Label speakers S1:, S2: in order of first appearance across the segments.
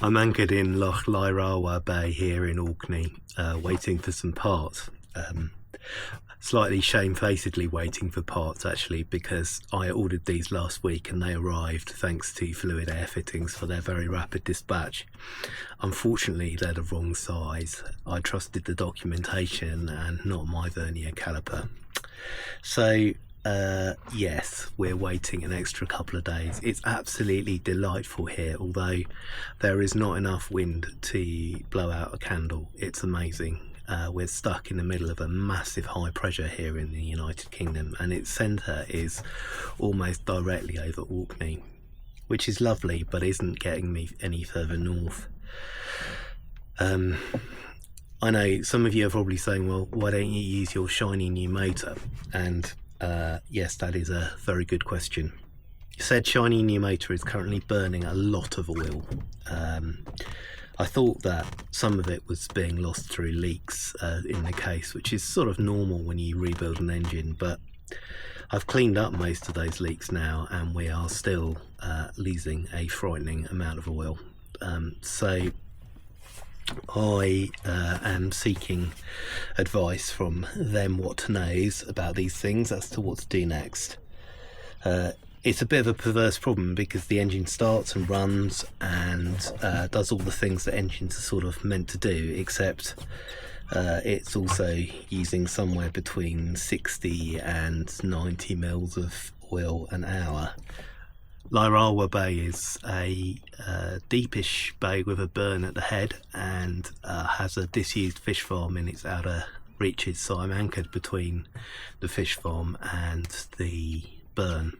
S1: I'm anchored in Lyrawa Bay here in Orkney, waiting for some parts. Slightly shamefacedly waiting for parts actually, because I ordered these last week and they arrived thanks to Fluid Air Fittings for their very rapid dispatch. Unfortunately they're the wrong size. I trusted the documentation and not my vernier caliper. So yes, we're waiting an extra couple of days. It's absolutely delightful here, although there is not enough wind to blow out a candle. It's amazing. We're stuck in the middle of a massive high pressure here in the United Kingdom, and its centre is almost directly over Orkney, which is lovely but isn't getting me any further north. I know some of you are probably saying, well, why don't you use your shiny new motor? And yes, that is a very good question. Said shiny new motor is currently burning a lot of oil. I thought that some of it was being lost through leaks in the case, which is sort of normal when you rebuild an engine, but I've cleaned up most of those leaks now and we are still losing a frightening amount of oil. So I am seeking advice from them what knows about these things as to what to do next. It's a bit of a perverse problem because the engine starts and runs and does all the things that engines are sort of meant to do, except it's also using somewhere between 60 and 90 mils of oil an hour. Lyrawa Bay is a deepish bay with a burn at the head and has a disused fish farm in its outer reaches, so I'm anchored between the fish farm and the burn.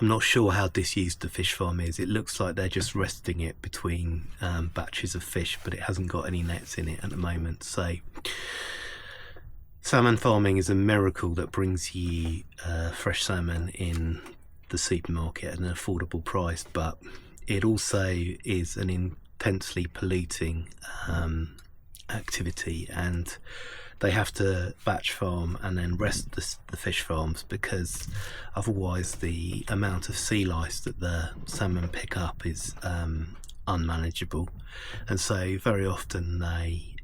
S1: I'm not sure how disused the fish farm is. It looks like they're just resting it between batches of fish, but it hasn't got any nets in it at the moment. So salmon farming is a miracle that brings you fresh salmon in the supermarket at an affordable price, but it also is an intensely polluting activity, and they have to batch farm and then rest the fish farms, because otherwise the amount of sea lice that the salmon pick up is unmanageable. And so very often they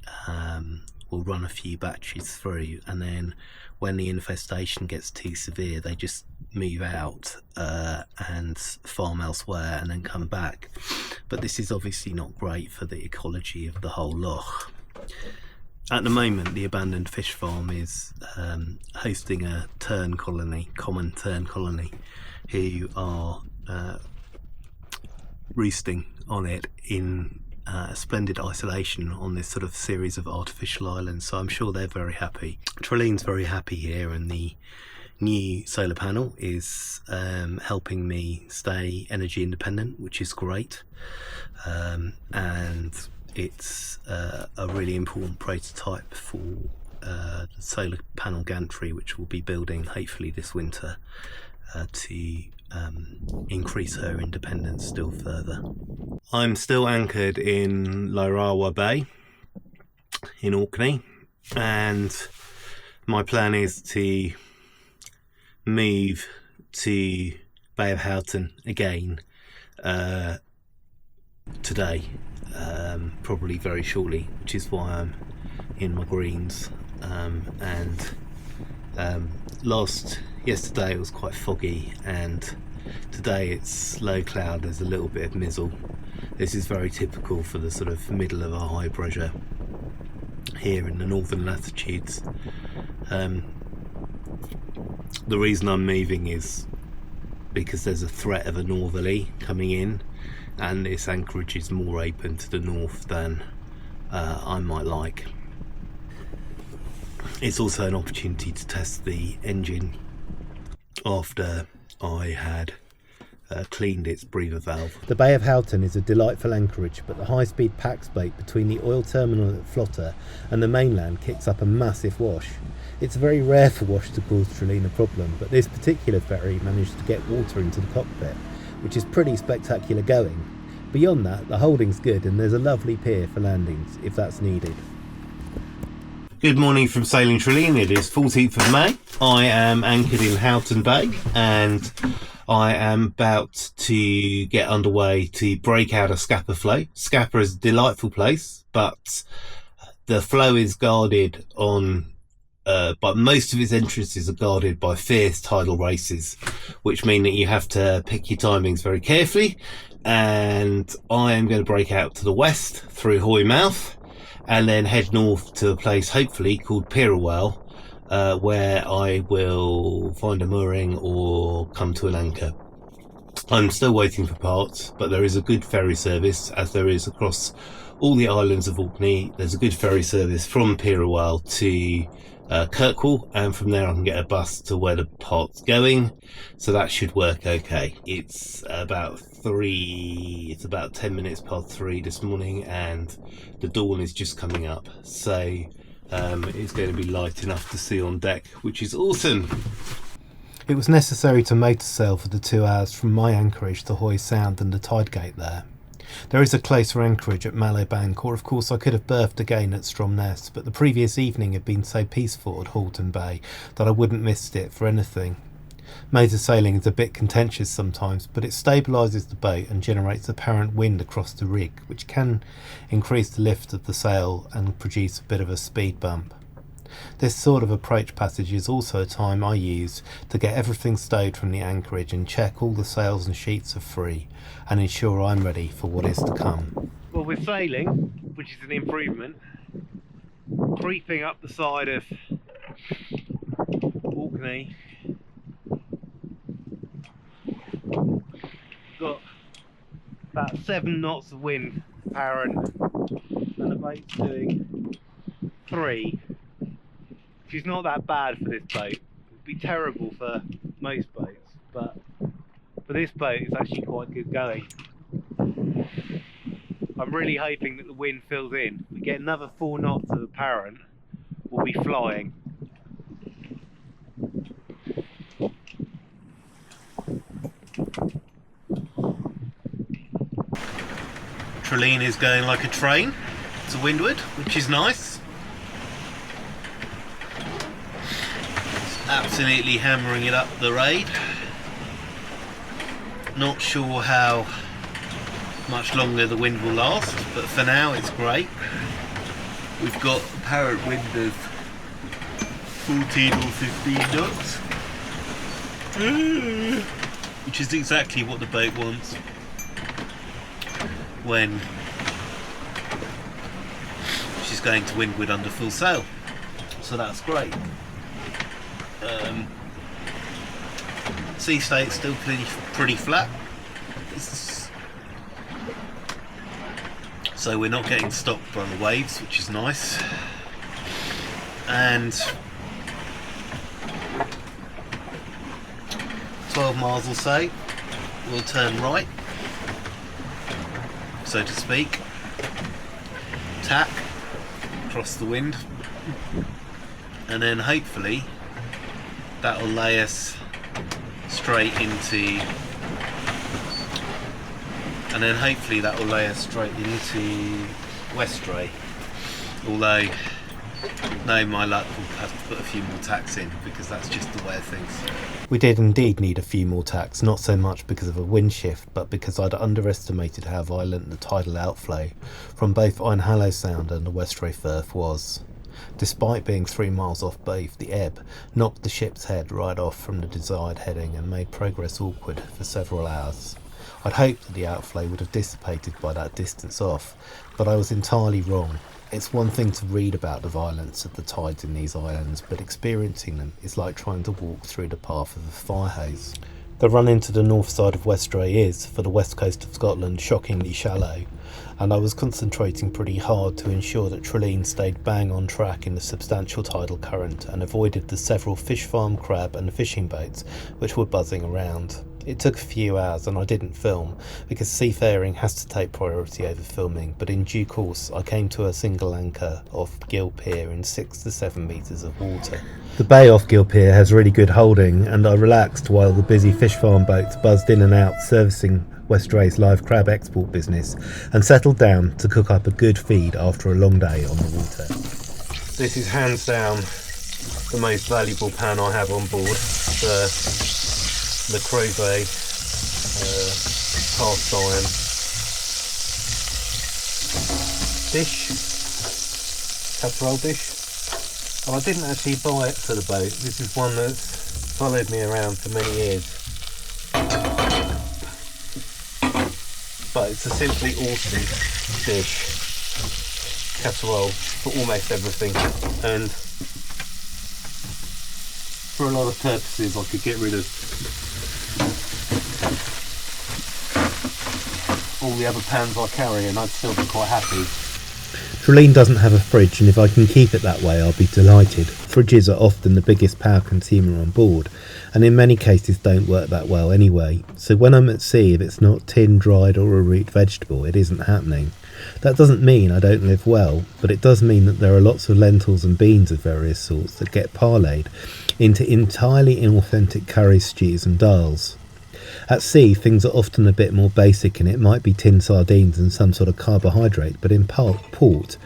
S1: will run a few batches through, and then when the infestation gets too severe they just move out and farm elsewhere and then come back. But this is obviously not great for the ecology of the whole loch. At the moment, the abandoned fish farm is hosting a tern colony, common tern colony, who are roosting on it in splendid isolation on this sort of series of artificial islands. So I'm sure they're very happy. Trilleen's very happy here, and the new solar panel is helping me stay energy independent, which is great. And it's a really important prototype for the solar panel gantry, which we'll be building hopefully this winter to increase her independence still further. I'm still anchored in Lyrawa Bay in Orkney, and my plan is to move to Bay of Hton again today. Probably very shortly, which is why I'm in my greens. Yesterday it was quite foggy, and today it's low cloud. There's a little bit of mizzle. This is very typical for the sort of middle of a high pressure here in the northern latitudes. The reason I'm moving is because there's a threat of a northerly coming in, and this anchorage is more open to the north than I might like. It's also an opportunity to test the engine after I had cleaned its breather valve. The Bay of Hton is a delightful anchorage, but the high-speed pax boat between the oil terminal at Flotter and the mainland kicks up a massive wash. It's very rare for wash to cause Trilleen a problem, but this particular ferry managed to get water into the cockpit, which is pretty spectacular going. Beyond that, the holding's good and there's a lovely pier for landings if that's needed. Good morning from Sailing Trilleen. It is 14th of May I am anchored in Houghton Bay and I am about to get underway to break out of Scapa Flow. Scapa is a delightful place, but the flow is guarded on, but most of its entrances are guarded by fierce tidal races, which mean that you have to pick your timings very carefully. And I am going to break out to the west through Hoy Mouth and then head north to a place hopefully called Pierowall, where I will find a mooring or come to an anchor. I'm still waiting for parts, but there is a good ferry service, as there is across all the islands of Orkney. There's a good ferry service from Pierowall to Kirkwall, and from there I can get a bus to where the part's going, so that should work okay. It's about 10 minutes past 3 this morning and the dawn is just coming up, so it's going to be light enough to see on deck, which is awesome. It was necessary to motor sail for the 2 hours from my anchorage to Hoy Sound and the tide gate there. There is a closer anchorage at Mallow Bank, or of course I could have berthed again at Stromness, but the previous evening had been so peaceful at Houghton Bay that I wouldn't missed it for anything. Motor sailing is a bit contentious sometimes, but it stabilises the boat and generates apparent wind across the rig, which can increase the lift of the sail and produce a bit of a speed bump. This sort of approach passage is also a time I use to get everything stowed from the anchorage and check all the sails and sheets are free and ensure I'm ready for what is to come. Well, we're sailing, which is an improvement, creeping up the side of Orkney. Got about 7 knots of wind apparent and the boat's doing 3, which is not that bad for this boat. It would be terrible for most boats, but for this boat it's actually quite good going. I'm really hoping that the wind fills in. If we get another 4 knots of apparent, we'll be flying. Trilleen is going like a train to windward, which is nice. Absolutely hammering it up the raid. Not sure how much longer the wind will last, but for now it's great. We've got apparent wind of 14 or 15 knots, which is exactly what the boat wants when she's going to windward under full sail, so that's great. Sea state's still pretty flat, so we're not getting stopped by the waves, which is nice. And 12 miles or so, we'll turn right, so to speak, tack across the wind, and then hopefully that'll lay us straight into Westray. Although, no, my luck, will have to put a few more tacks in because that's just the way of things. We did indeed need a few more tacks, not so much because of a wind shift, but because I'd underestimated how violent the tidal outflow from both Hallow Sound and the Westray Firth was. Despite being 3 miles off both, the ebb knocked the ship's head right off from the desired heading and made progress awkward for several hours. I'd hoped that the outflow would have dissipated by that distance off, but I was entirely wrong. It's one thing to read about the violence of the tides in these islands, but experiencing them is like trying to walk through the path of a fire hose. The run into the north side of Westray is, for the west coast of Scotland, shockingly shallow, and I was concentrating pretty hard to ensure that Trilleen stayed bang on track in the substantial tidal current and avoided the several fish farm, crab and fishing boats which were buzzing around. It took a few hours and I didn't film because seafaring has to take priority over filming, but in due course I came to a single anchor off Gill Pier in 6 to 7 metres of water. The bay off Gill Pier has really good holding, and I relaxed while the busy fish farm boats buzzed in and out servicing Westray's live crab export business, and settled down to cook up a good feed after a long day on the water. This is hands down the most valuable pan I have on board, the Bay cast iron dish, casserole dish. And I didn't actually buy it for the boat. This is one that's followed me around for many years. But it's a simply awesome dish, casserole for almost everything, and for a lot of purposes I could get rid of all the other pans I carry and I'd still be quite happy.
S2: Trilleen doesn't have a fridge, and if I can keep it that way I'll be delighted. Fridges are often the biggest power consumer on board, and in many cases don't work that well anyway, so when I'm at sea, if it's not tin, dried or a root vegetable, it isn't happening. That doesn't mean I don't live well, but it does mean that there are lots of lentils and beans of various sorts that get parlayed into entirely inauthentic curries, stews and dals. At sea, things are often a bit more basic, and it might be tinned sardines and some sort of carbohydrate, but in port,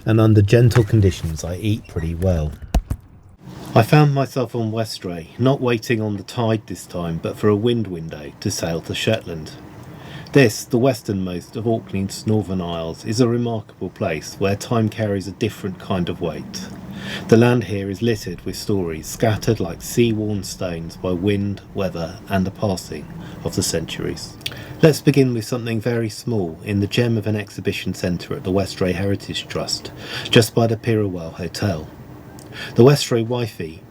S2: and under gentle conditions, I eat pretty well. I found myself on Westray, not waiting on the tide this time, but for a wind window to sail to Shetland. This, the westernmost of Orkney's Northern Isles, is a remarkable place where time carries a different kind of weight. The land here is littered with stories, scattered like sea-worn stones by wind, weather and the passing of the centuries. Let's begin with something very small in the gem of an exhibition centre at the Westray Heritage Trust, just by the Pierowall Hotel. The Westray wifey,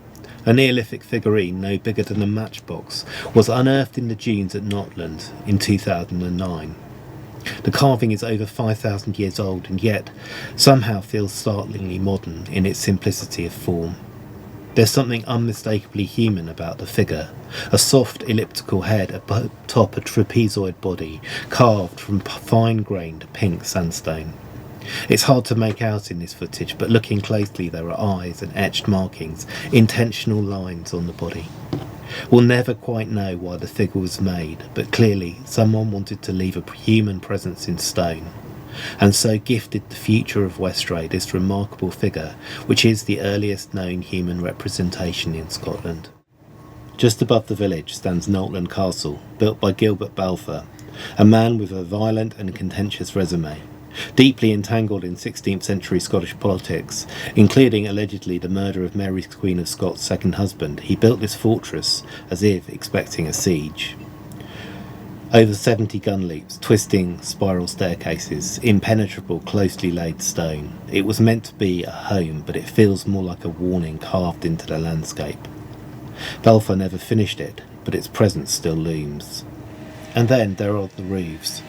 S2: a Neolithic figurine no bigger than a matchbox, was unearthed in the dunes at Notland in 2009. The carving is over 5,000 years old and yet somehow feels startlingly modern in its simplicity of form. There's something unmistakably human about the figure, a soft elliptical head atop a trapezoid body carved from fine-grained pink sandstone. It's hard to make out in this footage, but looking closely there are eyes and etched markings, intentional lines on the body. We'll never quite know why the figure was made, but clearly someone wanted to leave a human presence in stone, and so gifted the future of Westray this remarkable figure, which is the earliest known human representation in Scotland. Just above the village stands Notland Castle, built by Gilbert Balfour, a man with a violent and contentious resume. Deeply entangled in 16th century Scottish politics, including allegedly the murder of Mary Queen of Scots' second husband, he built this fortress as if expecting a siege. Over 70 gun leaps, twisting spiral staircases, impenetrable closely laid stone. It was meant to be a home, but it feels more like a warning carved into the landscape. Balfour never finished it, but its presence still looms. And then there are the roofs.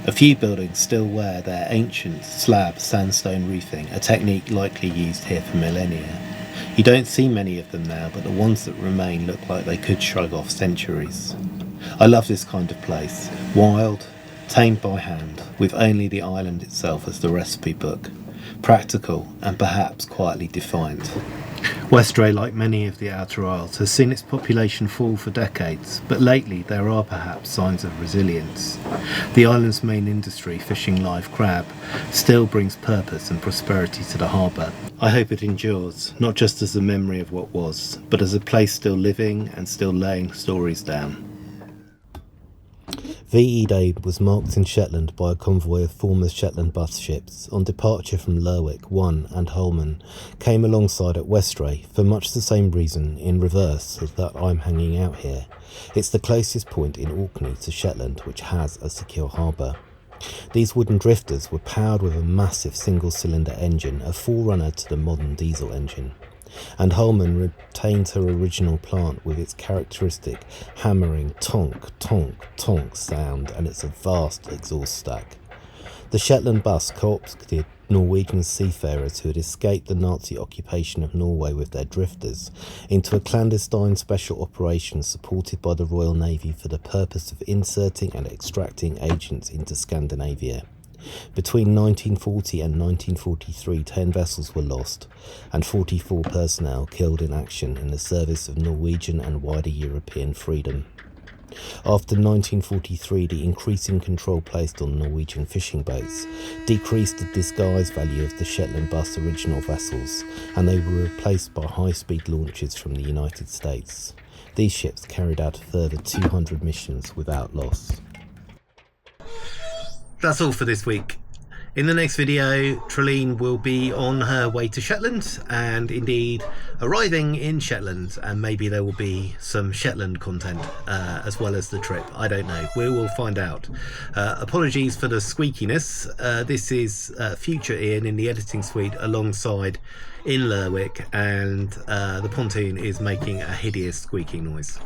S2: A few buildings still wear their ancient slab sandstone roofing, a technique likely used here for millennia. You don't see many of them now, but the ones that remain look like they could shrug off centuries. I love this kind of place. Wild, tamed by hand, with only the island itself as the recipe book. Practical and perhaps quietly defiant. Westray, like many of the Outer Isles, has seen its population fall for decades, but lately there are perhaps signs of resilience. The island's main industry, fishing live crab, still brings purpose and prosperity to the harbour. I hope it endures, not just as a memory of what was, but as a place still living and still laying stories down. VE Day was marked in Shetland by a convoy of former Shetland bus ships on departure from Lerwick, One and Holman, came alongside at Westray for much the same reason in reverse as that I'm hanging out here. It's the closest point in Orkney to Shetland which has a secure harbour. These wooden drifters were powered with a massive single-cylinder engine, a forerunner to the modern diesel engine. And Holman retains her original plant with its characteristic hammering tonk, tonk, tonk sound and its vast exhaust stack. The Shetland bus co-opted Norwegian seafarers who had escaped the Nazi occupation of Norway with their drifters into a clandestine special operation supported by the Royal Navy for the purpose of inserting and extracting agents into Scandinavia. Between 1940 and 1943, 10 vessels were lost and 44 personnel killed in action in the service of Norwegian and wider European freedom. After 1943, the increasing control placed on Norwegian fishing boats decreased the disguise value of the Shetland bus original vessels, and they were replaced by high-speed launches from the United States. These ships carried out a further 200 missions without loss.
S1: That's all for this week. In the next video, Trilleen will be on her way to Shetland and indeed arriving in Shetland, and maybe there will be some Shetland content as well as the trip. I don't know. We will find out. Apologies for the squeakiness. This is future Ian in the editing suite alongside in Lerwick, and the pontoon is making a hideous squeaking noise.